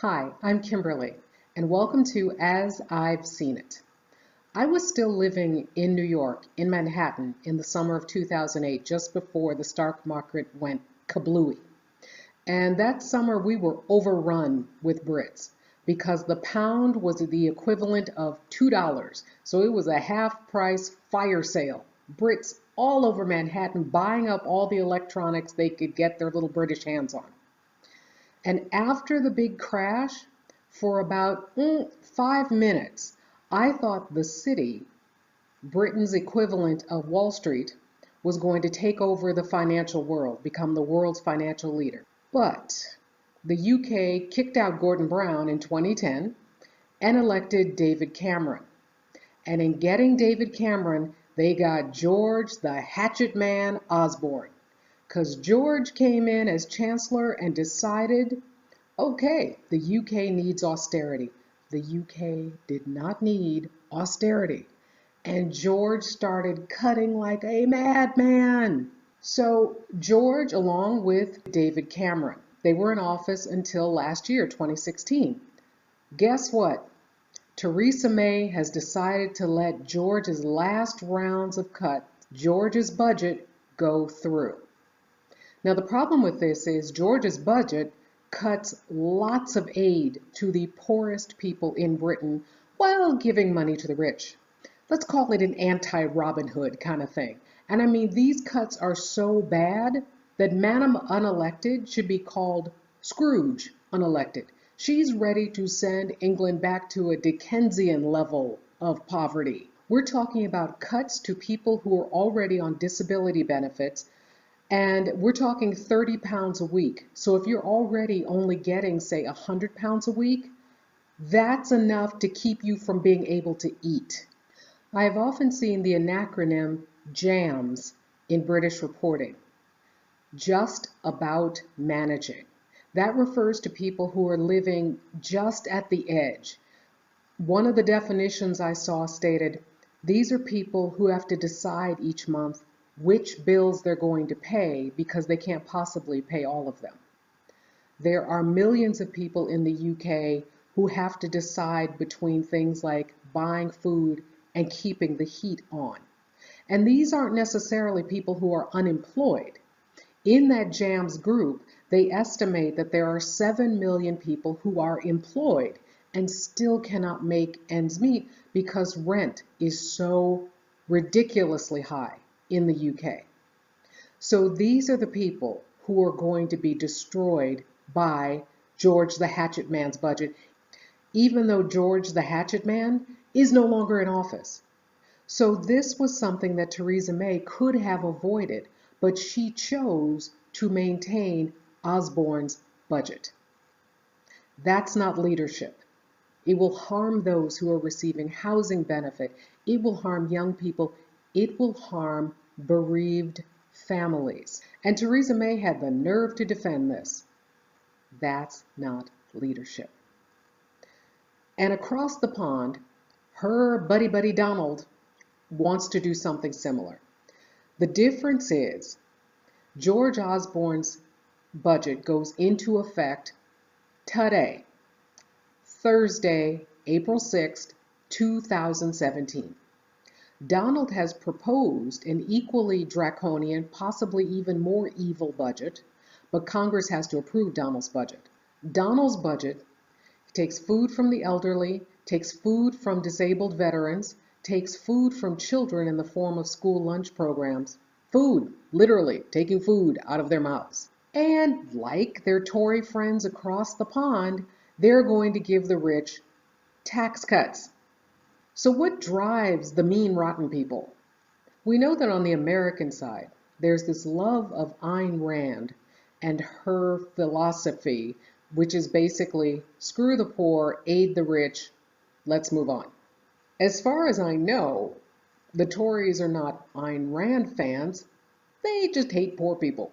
Hi, I'm Kimberly, and welcome to As I've Seen It. I was still living in New York, in Manhattan, in the summer of 2008, just before the stock market went kablooey. And that summer we were overrun with Brits because the pound was the equivalent of $2. So it was a half price fire sale. Brits all over Manhattan buying up all the electronics they could get their little British hands on. And after the big crash, for about 5 minutes, I thought the city, Britain's equivalent of Wall Street, was going to take over the financial world, become the world's financial leader. But the UK kicked out Gordon Brown in 2010 and elected David Cameron. And in getting David Cameron, they got George the Hatchet Man Osborne. Because George came in as Chancellor and decided, okay, the UK needs austerity. The UK did not need austerity. And George started cutting like a madman. So George, along with David Cameron, they were in office until last year, 2016. Guess what? Theresa May has decided to let George's last rounds of cuts, George's budget, go through. Now, the problem with this is George's budget cuts lots of aid to the poorest people in Britain while giving money to the rich. Let's call it an anti-Robin Hood kind of thing. And I mean, these cuts are so bad that Madam Unelected should be called Scrooge Unelected. She's ready to send England back to a Dickensian level of poverty. We're talking about cuts to people who are already on disability benefits, and we're talking £30 a week. So if you're already only getting, say, £100 a week, that's enough to keep you from being able to eat. I have often seen the acronym JAMS in British reporting. Just about managing. That refers to people who are living just at the edge. One of the definitions I saw stated, these are people who have to decide each month which bills they're going to pay because they can't possibly pay all of them. There are millions of people in the UK who have to decide between things like buying food and keeping the heat on. And these aren't necessarily people who are unemployed. In that JAMS group, they estimate that there are 7 million people who are employed and still cannot make ends meet because rent is so ridiculously high in the UK. So these are the people who are going to be destroyed by George the Hatchet Man's budget, even though George the Hatchet Man is no longer in office. So this was something that Theresa May could have avoided, but she chose to maintain Osborne's budget. That's not leadership. It will harm those who are receiving housing benefit. It will harm young people. It will harm bereaved families. And Theresa May had the nerve to defend this. That's not leadership. And across the pond, her buddy Donald wants to do something similar. The difference is George Osborne's budget goes into effect today, Thursday, April 6th, 2017. Donald has proposed an equally draconian, possibly even more evil budget, but Congress has to approve Donald's budget. Donald's budget takes food from the elderly, takes food from disabled veterans, takes food from children in the form of school lunch programs. Food, literally, taking food out of their mouths. And like their Tory friends across the pond, they're going to give the rich tax cuts. So what drives the mean, rotten people? We know that on the American side, there's this love of Ayn Rand and her philosophy, which is basically screw the poor, aid the rich, let's move on. As far as I know, the Tories are not Ayn Rand fans, they just hate poor people.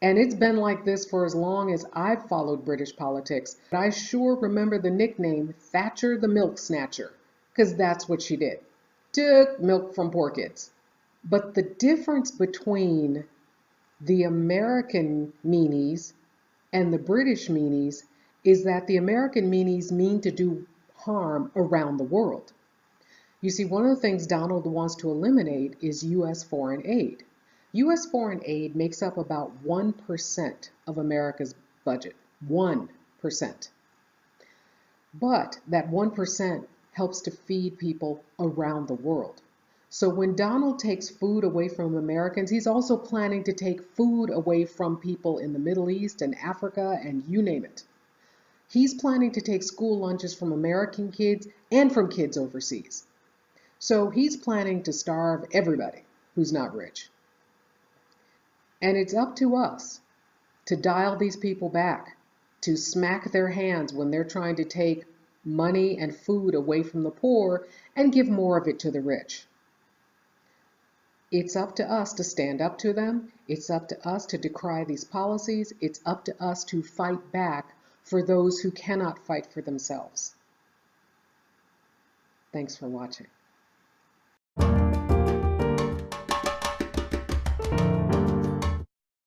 And it's been like this for as long as I've followed British politics. I sure remember the nickname Thatcher the Milk Snatcher, because that's what she did. Took milk from poor kids. But the difference between the American meanies and the British meanies is that the American meanies mean to do harm around the world. You see, one of the things Donald wants to eliminate is U.S. foreign aid. U.S. foreign aid makes up about 1% of America's budget. 1%. But that 1% helps to feed people around the world. So when Donald takes food away from Americans, he's also planning to take food away from people in the Middle East and Africa and you name it. He's planning to take school lunches from American kids and from kids overseas. So he's planning to starve everybody who's not rich. And it's up to us to dial these people back, to smack their hands when they're trying to take money and food away from the poor and give more of it to the rich. It's up to us to stand up to them. It's up to us to decry these policies. It's up to us to fight back for those who cannot fight for themselves. Thanks for watching.